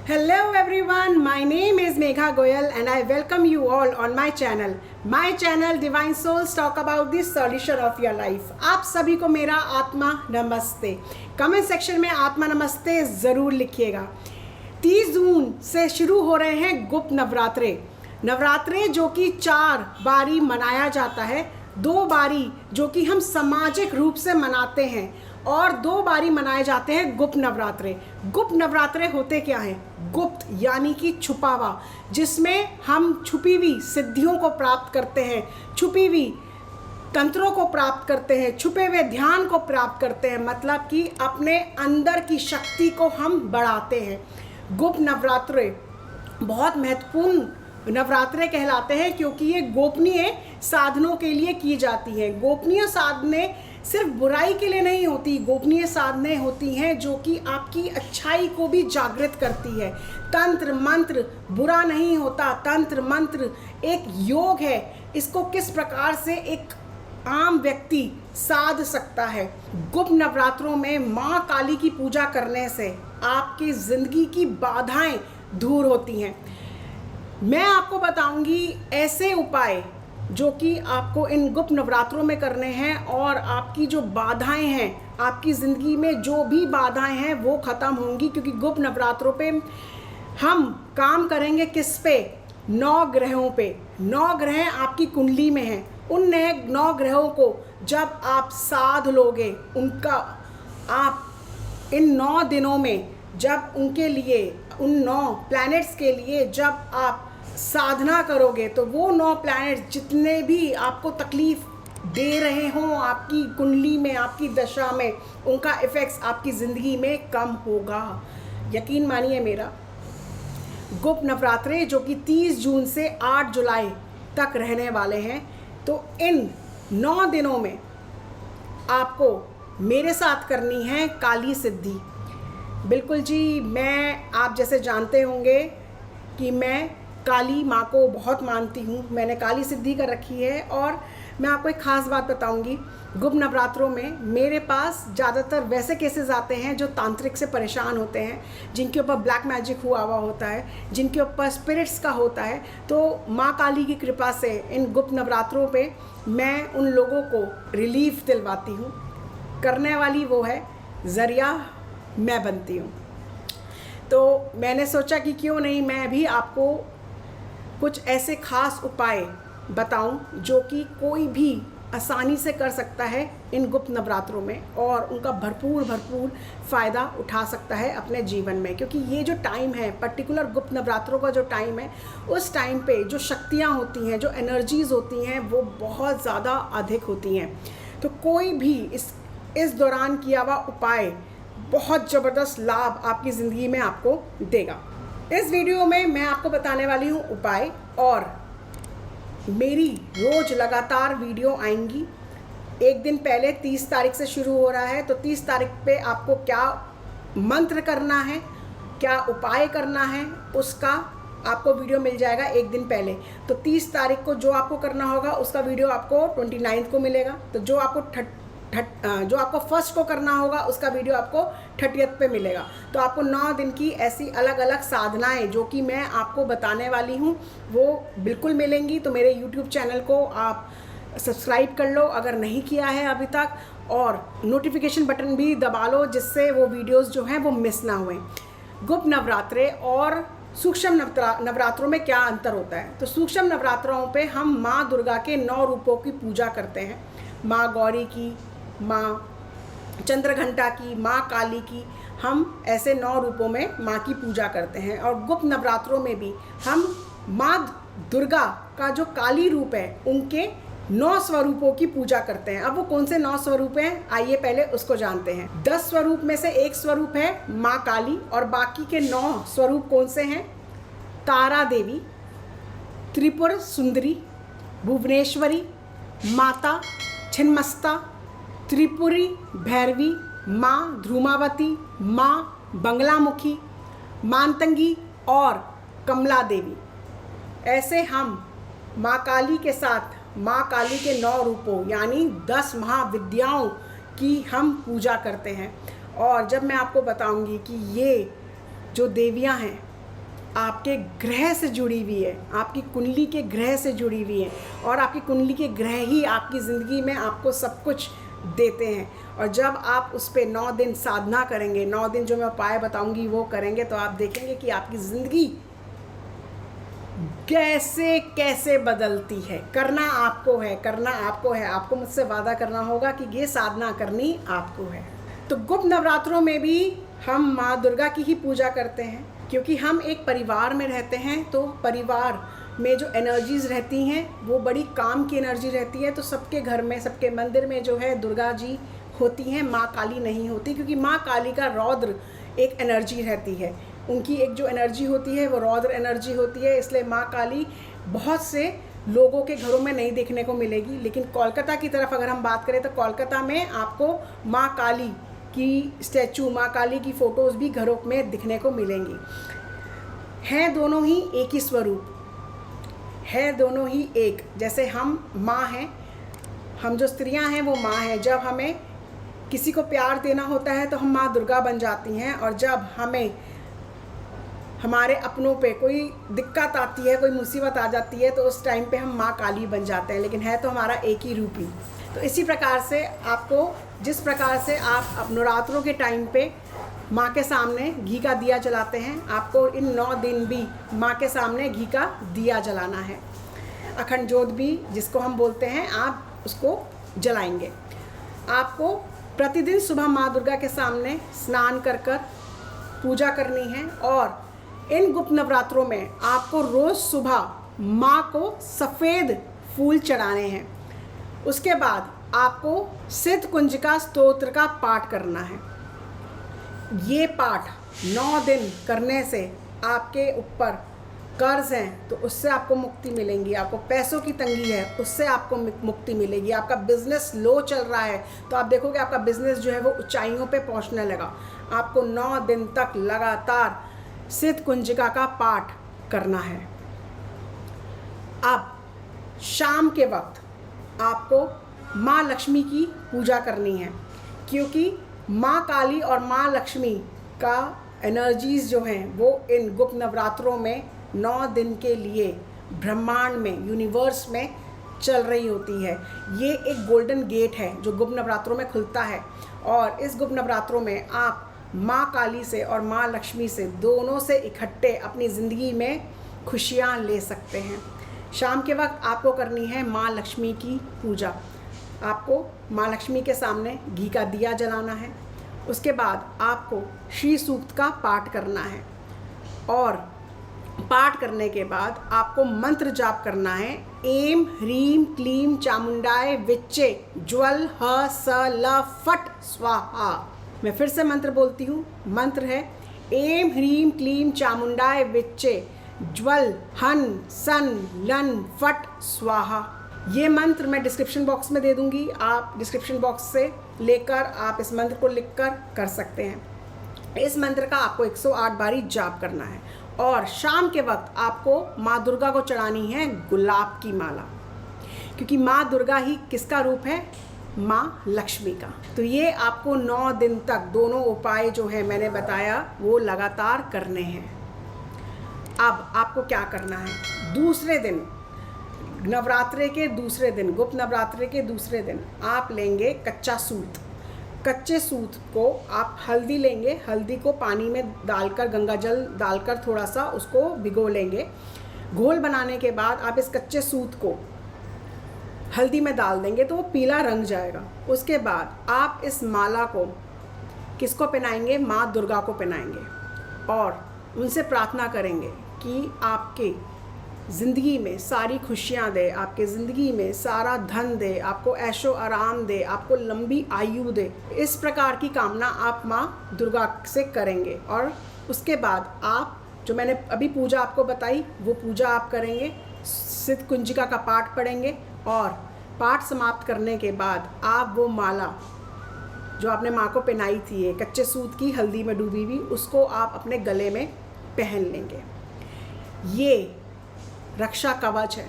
Hello everyone, my name is Megha Goyal and I welcome you all on my channel. My channel Divine Souls talk about the solution of your life. आप सभी को मेरा आत्मा नमस्ते। Comment section में आत्मा नमस्ते ज़रूर लिखिएगा। 30 जून से शुरू हो रहे हैं गुप्त नवरात्रे। नवरात्रे जो कि 4 बारी मनाया जाता है, 2 बारी जो कि हम सामाजिक रूप से मनाते हैं और 2 बारी मनाए जाते हैं गुप्त नवरात्रे। गुप्त नवरात्रे होते क्या हैं? गुप्त यानी कि छुपा हुआ, जिसमें हम छुपी हुई सिद्धियों को प्राप्त करते हैं, छुपी हुई तंत्रों को प्राप्त करते हैं, छुपे हुए ध्यान को प्राप्त करते हैं। मतलब कि अपने अंदर की शक्ति को हम बढ़ाते हैं। गुप्त नवरात्रे बहुत महत्वपूर्ण नवरात्रे कहलाते हैं क्योंकि ये गोपनीय साधनों के लिए की जाती हैं। गोपनीय साधने सिर्फ बुराई के लिए नहीं होती, गोपनीय साधने होती हैं जो कि आपकी अच्छाई को भी जागृत करती है। तंत्र मंत्र बुरा नहीं होता, तंत्र मंत्र एक योग है। इसको किस प्रकार से एक आम व्यक्ति साध सकता है। गुप्त नवरात्रों में माँ काली की पूजा करने से आपकी ज़िंदगी की बाधाएं दूर होती हैं। मैं आपको बताऊंगी ऐसे उपाय जो कि आपको इन गुप्त नवरात्रों में करने हैं और आपकी जो बाधाएं हैं, आपकी ज़िंदगी में जो भी बाधाएं हैं वो ख़त्म होंगी। क्योंकि गुप्त नवरात्रों पे हम काम करेंगे किस पे? 9 ग्रहों पे। 9 ग्रह आपकी कुंडली में हैं। उन 9 ग्रहों को जब आप साध लोगे, उनका आप इन 9 दिनों में जब उनके लिए, उन 9 प्लैनेट्स के लिए जब आप साधना करोगे तो वो 9 प्लैनेट जितने भी आपको तकलीफ दे रहे हों आपकी कुंडली में, आपकी दशा में, उनका इफ़ेक्ट्स आपकी ज़िंदगी में कम होगा। यकीन मानिए मेरा। गुप्त नवरात्रे जो कि 30 जून से 8 जुलाई तक रहने वाले हैं, तो इन 9 दिनों में आपको मेरे साथ करनी है काली सिद्धि। बिल्कुल जी, मैं आप जैसे जानते होंगे कि मैं काली माँ को बहुत मानती हूँ। मैंने काली सिद्धि कर रखी है और मैं आपको एक ख़ास बात बताऊँगी। गुप्त नवरात्रों में मेरे पास ज़्यादातर वैसे केसेस आते हैं जो तांत्रिक से परेशान होते हैं, जिनके ऊपर ब्लैक मैजिक हुआ होता है, जिनके ऊपर स्पिरिट्स का होता है। तो माँ काली की कृपा से इन गुप्त नवरात्रों पे मैं उन लोगों को रिलीफ दिलवाती हूँ। करने वाली वो है, ज़रिया मैं बनती हूँ। तो मैंने सोचा कि क्यों नहीं मैं भी आपको कुछ ऐसे ख़ास उपाय बताऊं जो कि कोई भी आसानी से कर सकता है इन गुप्त नवरात्रों में और उनका भरपूर फ़ायदा उठा सकता है अपने जीवन में। क्योंकि ये जो टाइम है, पर्टिकुलर गुप्त नवरात्रों का जो टाइम है, उस टाइम पे जो शक्तियाँ होती हैं, जो एनर्जीज़ होती हैं, वो बहुत ज़्यादा अधिक होती हैं। तो कोई भी इस दौरान किया हुआ उपाय बहुत ज़बरदस्त लाभ आपकी ज़िंदगी में आपको देगा। इस वीडियो में मैं आपको बताने वाली हूँ उपाय, और मेरी रोज़ लगातार वीडियो आएंगी। एक दिन पहले 30 तारीख से शुरू हो रहा है, तो 30 तारीख पे आपको क्या मंत्र करना है, क्या उपाय करना है, उसका आपको वीडियो मिल जाएगा एक दिन पहले। तो 30 तारीख को जो आपको करना होगा उसका वीडियो आपको 29 को मिलेगा। तो जो आपको फर्स्ट को करना होगा उसका वीडियो आपको 30th पे मिलेगा। तो आपको 9 दिन की ऐसी अलग अलग साधनाएं जो कि मैं आपको बताने वाली हूँ वो बिल्कुल मिलेंगी। तो मेरे YouTube चैनल को आप सब्सक्राइब कर लो अगर नहीं किया है अभी तक, और नोटिफिकेशन बटन भी दबा लो जिससे वो वीडियोज़ जो हैं वो मिस ना हुए। गुप्त नवरात्रे और सूक्ष्म नवरात्रों में क्या अंतर होता है? तो सूक्ष्म नवरात्रों पे हम माँ दुर्गा के 9 रूपों की पूजा करते हैं। माँ गौरी की, माँ चंद्रघंटा की, माँ काली की, हम ऐसे 9 रूपों में माँ की पूजा करते हैं। और गुप्त नवरात्रों में भी हम माँ दुर्गा का जो काली रूप है उनके 9 स्वरूपों की पूजा करते हैं। अब वो कौन से 9 स्वरूप हैं, आइए पहले उसको जानते हैं। 10 स्वरूप में से एक स्वरूप है माँ काली, और बाकी के 9 स्वरूप कौन से हैं? तारा देवी, त्रिपुर सुंदरी, भुवनेश्वरी, माता छिन्नमस्ता, त्रिपुरी भैरवी, माँ ध्रुमावती, माँ बंगलामुखी, मातंगी और कमला देवी। ऐसे हम माँ काली के साथ माँ काली के 9 रूपों यानी 10 महाविद्याओं की हम पूजा करते हैं। और जब मैं आपको बताऊंगी कि ये जो देवियां हैं आपके ग्रह से जुड़ी हुई है, आपकी कुंडली के ग्रह से जुड़ी हुई है, और आपकी कुंडली के ग्रह ही आपकी ज़िंदगी में आपको सब कुछ देते हैं। और जब आप उस पर 9 दिन साधना करेंगे, 9 दिन जो मैं उपाय बताऊंगी वो करेंगे, तो आप देखेंगे कि आपकी ज़िंदगी कैसे कैसे बदलती है। करना आपको है, करना आपको है। आपको मुझसे वादा करना होगा कि ये साधना करनी आपको है। तो गुप्त नवरात्रों में भी हम माँ दुर्गा की ही पूजा करते हैं, क्योंकि हम एक परिवार में रहते हैं। तो परिवार में जो एनर्जीज़ रहती हैं वो बड़ी काम की एनर्जी रहती है। तो सबके घर में, सबके मंदिर में जो है दुर्गा जी होती हैं, माँ काली नहीं होती, क्योंकि माँ काली का रौद्र एक एनर्जी रहती है। उनकी एक जो एनर्जी होती है वो रौद्र एनर्जी होती है, इसलिए माँ काली बहुत से लोगों के घरों में नहीं देखने को मिलेगी। लेकिन कोलकाता की तरफ अगर हम बात करें तो कोलकाता में आपको माँ काली की स्टैचू, माँ काली की फ़ोटोज़ भी घरों में दिखने को मिलेंगी। हैं दोनों ही एक ही स्वरूप, है दोनों ही एक। जैसे हम माँ हैं, हम जो स्त्रियां हैं वो माँ हैं। जब हमें किसी को प्यार देना होता है तो हम माँ दुर्गा बन जाती हैं, और जब हमें हमारे अपनों पे कोई दिक्कत आती है, कोई मुसीबत आ जाती है, तो उस टाइम पे हम माँ काली बन जाते हैं। लेकिन है तो हमारा एक ही रूप ही। तो इसी प्रकार से आपको, जिस प्रकार से आप नवरात्रों के टाइम पे माँ के सामने घी का दिया जलाते हैं, आपको इन 9 दिन भी माँ के सामने घी का दिया जलाना है। अखंड ज्योत भी जिसको हम बोलते हैं, आप उसको जलाएंगे। आपको प्रतिदिन सुबह माँ दुर्गा के सामने स्नान कर कर पूजा करनी है। और इन गुप्त नवरात्रों में आपको रोज़ सुबह माँ को सफ़ेद फूल चढ़ाने हैं। उसके बाद आपको सिद्ध कुंजिका स्तोत्र का पाठ करना है। ये पाठ 9 दिन करने से आपके ऊपर कर्ज हैं तो उससे आपको मुक्ति मिलेंगी। आपको पैसों की तंगी है उससे आपको मुक्ति मिलेगी। आपका बिजनेस लो चल रहा है तो आप देखोगे आपका बिजनेस जो है वो ऊंचाइयों पे पहुंचने लगा। आपको 9 दिन तक लगातार सिद्ध कुंजिका का पाठ करना है। अब शाम के वक्त आपको माँ लक्ष्मी की पूजा करनी है, क्योंकि माँ काली और माँ लक्ष्मी का एनर्जीज़ जो हैं वो इन गुप्त नवरात्रों में 9 दिन के लिए ब्रह्मांड में, यूनिवर्स में चल रही होती है। ये एक गोल्डन गेट है जो गुप्त नवरात्रों में खुलता है, और इस गुप्त नवरात्रों में आप माँ काली से और माँ लक्ष्मी से, दोनों से इकट्ठे अपनी ज़िंदगी में खुशियाँ ले सकते हैं। शाम के वक्त आपको करनी है माँ लक्ष्मी की पूजा। आपको माँ लक्ष्मी के सामने घी का दिया जलाना है। उसके बाद आपको श्री सूक्त का पाठ करना है, और पाठ करने के बाद आपको मंत्र जाप करना है। एम ह्रीम क्लीम चामुंडाय विच्चे ज्वल ह स ल फट स्वाहा। मैं फिर से मंत्र बोलती हूँ। मंत्र है एम ह्रीम क्लीम चामुंडाय विच्चे ज्वल हन सन लन फट स्वाहा। ये मंत्र मैं डिस्क्रिप्शन बॉक्स में दे दूँगी, आप डिस्क्रिप्शन बॉक्स से लेकर आप इस मंत्र को लिखकर कर सकते हैं। इस मंत्र का आपको 108 बारी जाप करना है, और शाम के वक्त आपको माँ दुर्गा को चढ़ानी है गुलाब की माला, क्योंकि माँ दुर्गा ही किसका रूप है? माँ लक्ष्मी का। तो ये आपको 9 दिन तक दोनों उपाय जो है मैंने बताया वो लगातार करने हैं। अब आपको क्या करना है? दूसरे दिन, नवरात्रे के दूसरे दिन, गुप्त नवरात्रे के दूसरे दिन आप लेंगे कच्चा सूत। कच्चे सूत को आप हल्दी लेंगे, हल्दी को पानी में डालकर, गंगा जल डालकर थोड़ा सा उसको भिगो लेंगे। घोल बनाने के बाद आप इस कच्चे सूत को हल्दी में डाल देंगे तो वो पीला रंग जाएगा। उसके बाद आप इस माला को किसको पहनाएंगे? माँ दुर्गा को पहनाएंगे, और उनसे प्रार्थना करेंगे कि आपके ज़िंदगी में सारी खुशियाँ दे, आपके ज़िंदगी में सारा धन दे, आपको ऐशो आराम दे, आपको लंबी आयु दे। इस प्रकार की कामना आप माँ दुर्गा से करेंगे। और उसके बाद आप जो मैंने अभी पूजा आपको बताई वो पूजा आप करेंगे, सिद्ध कुंजिका का पाठ पढ़ेंगे, और पाठ समाप्त करने के बाद आप वो माला जो आपने माँ को पहनाई थी, ये कच्चे सूत की हल्दी में डूबी हुई, उसको आप अपने गले में पहन लेंगे। ये रक्षा कवच है,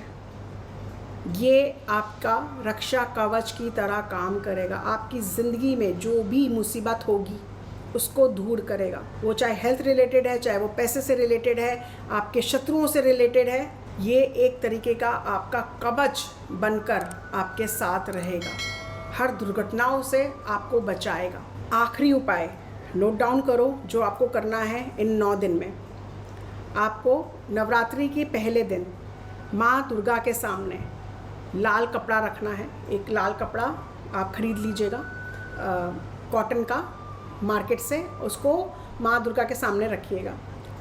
ये आपका रक्षा कवच की तरह काम करेगा। आपकी ज़िंदगी में जो भी मुसीबत होगी उसको दूर करेगा। वो चाहे हेल्थ रिलेटेड है, चाहे वो पैसे से रिलेटेड है, आपके शत्रुओं से रिलेटेड है, ये एक तरीके का आपका कवच बनकर आपके साथ रहेगा, हर दुर्घटनाओं से आपको बचाएगा। आखिरी उपाय नोट डाउन करो जो आपको करना है इन 9 दिन में। आपको नवरात्रि के पहले दिन माँ दुर्गा के सामने लाल कपड़ा रखना है। एक लाल कपड़ा आप खरीद लीजिएगा कॉटन का मार्केट से, उसको माँ दुर्गा के सामने रखिएगा।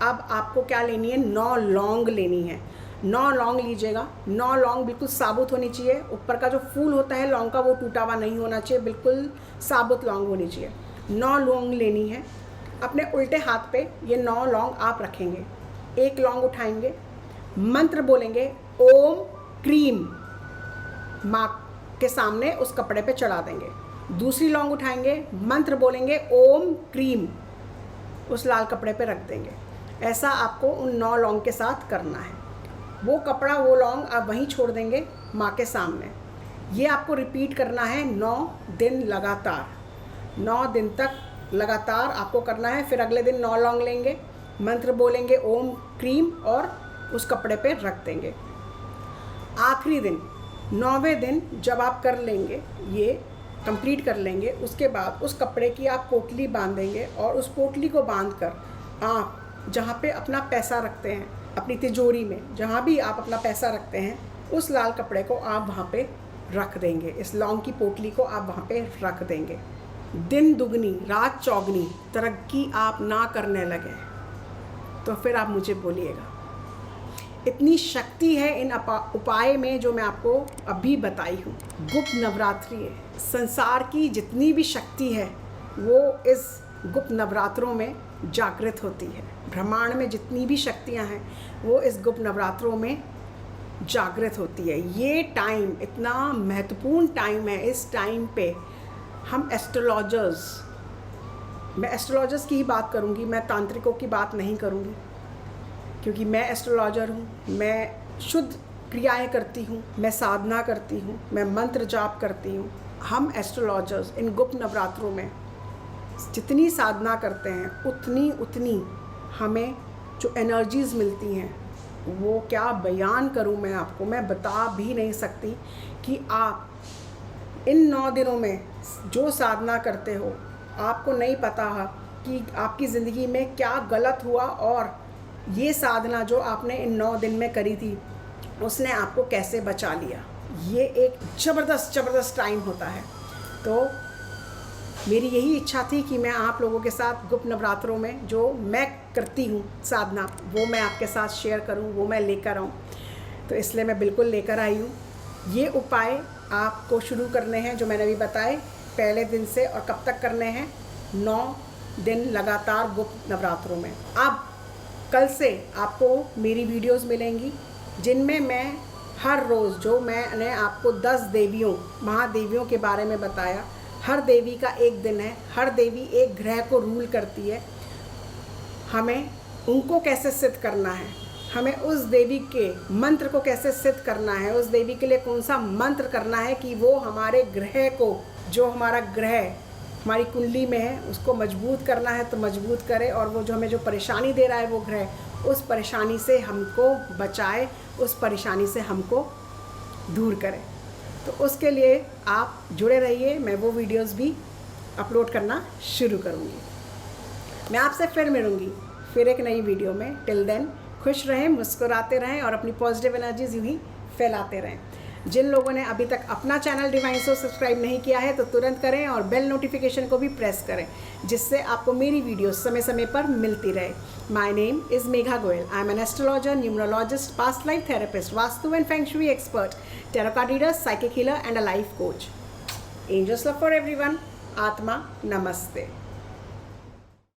अब आपको क्या लेनी है, 9 लौंग लेनी है। 9 लौंग लीजिएगा। 9 लौंग बिल्कुल साबुत होनी चाहिए। ऊपर का जो फूल होता है लौंग का वो टूटा हुआ नहीं होना चाहिए, बिल्कुल साबुत लौंग होनी चाहिए। 9 लौंग लेनी है। अपने उल्टे हाथ पे ये 9 लौंग आप रखेंगे। एक लौंग उठाएंगे, मंत्र बोलेंगे ओम क्रीम, माँ के सामने उस कपड़े पे चढ़ा देंगे। दूसरी लौंग उठाएंगे, मंत्र बोलेंगे ओम क्रीम, उस लाल कपड़े पे रख देंगे। ऐसा आपको उन 9 लौंग के साथ करना है। वो कपड़ा, वो लौंग आप वहीं छोड़ देंगे माँ के सामने। ये आपको रिपीट करना है 9 दिन लगातार। 9 दिन तक लगातार आपको करना है। फिर अगले दिन 9 लौंग लेंगे, मंत्र बोलेंगे ओम क्रीम और उस कपड़े पे रख देंगे। आखिरी दिन 9वें दिन जब आप कर लेंगे, ये कंप्लीट कर लेंगे, उसके बाद उस कपड़े की आप पोटली बांधेंगे और उस पोटली को बांधकर आप जहाँ पे अपना पैसा रखते हैं, अपनी तिजोरी में जहाँ भी आप अपना पैसा रखते हैं, उस लाल कपड़े को आप वहाँ पे रख देंगे। इस लौंग की पोटली को आप वहाँ पे रख देंगे। दिन दुगनी रात चौगनी तरक्की आप ना करने लगे तो फिर आप मुझे बोलिएगा। इतनी शक्ति है इन उपाय में जो मैं आपको अभी बताई हूँ। गुप्त नवरात्रि है। संसार की जितनी भी शक्ति है वो इस गुप्त नवरात्रों में जागृत होती है। ब्रह्मांड में जितनी भी शक्तियाँ हैं वो इस गुप्त नवरात्रों में जागृत होती है। ये टाइम इतना महत्वपूर्ण टाइम है। इस टाइम पे हम एस्ट्रोलॉजर्स, मैं एस्ट्रोलॉजर्स की ही बात करूँगी, मैं तांत्रिकों की बात नहीं करूँगी, क्योंकि मैं एस्ट्रोलॉजर हूँ। मैं शुद्ध क्रियाएं करती हूँ, मैं साधना करती हूँ, मैं मंत्र जाप करती हूँ। हम एस्ट्रोलॉजर्स इन गुप्त नवरात्रों में जितनी साधना करते हैं उतनी हमें जो एनर्जीज़ मिलती हैं वो क्या बयान करूँ मैं आपको, मैं बता भी नहीं सकती कि आप इन 9 दिनों में जो साधना करते हो, आपको नहीं पता कि आपकी ज़िंदगी में क्या गलत हुआ और ये साधना जो आपने इन 9 दिन में करी थी उसने आपको कैसे बचा लिया। ये एक ज़बरदस्त टाइम होता है। तो मेरी यही इच्छा थी कि मैं आप लोगों के साथ गुप्त नवरात्रों में जो मैं करती हूँ साधना, वो मैं आपके साथ शेयर करूँ, वो मैं लेकर आऊँ। तो इसलिए मैं बिल्कुल लेकर आई हूँ। ये उपाय आपको शुरू करने हैं जो मैंने अभी बताए पहले दिन से, और कब तक करने हैं, 9 दिन लगातार गुप्त नवरात्रों में। अब कल से आपको मेरी वीडियोस मिलेंगी जिनमें मैं हर रोज़ जो मैंने आपको 10 देवियों महादेवियों के बारे में बताया, हर देवी का एक दिन है, हर देवी एक ग्रह को रूल करती है। हमें उनको कैसे सिद्ध करना है, हमें उस देवी के मंत्र को कैसे सिद्ध करना है, उस देवी के लिए कौन सा मंत्र करना है कि वो हमारे ग्रह को, जो हमारा ग्रह हमारी कुंडली में है उसको मजबूत करना है तो मजबूत करे, और वो जो हमें जो परेशानी दे रहा है वो ग्रह उस परेशानी से हमको बचाए, उस परेशानी से हमको दूर करे। तो उसके लिए आप जुड़े रहिए, मैं वो वीडियोस भी अपलोड करना शुरू करूँगी। मैं आपसे फिर मिलूँगी फिर एक नई वीडियो में। टिल देन खुश रहें, मुस्कुराते रहें और अपनी पॉजिटिव एनर्जीज यूँ ही फैलाते रहें। जिन लोगों ने अभी तक अपना चैनल डिवाइन सोल सब्सक्राइब नहीं किया है तो तुरंत करें और बेल नोटिफिकेशन को भी प्रेस करें, जिससे आपको मेरी वीडियोस समय समय पर मिलती रहे। My name is Megha Goyal. I am an astrologer, numerologist, past life therapist, vastu and feng shui expert, tarot card reader, psychic healer and a life coach. Angels love for everyone. आत्मा नमस्ते।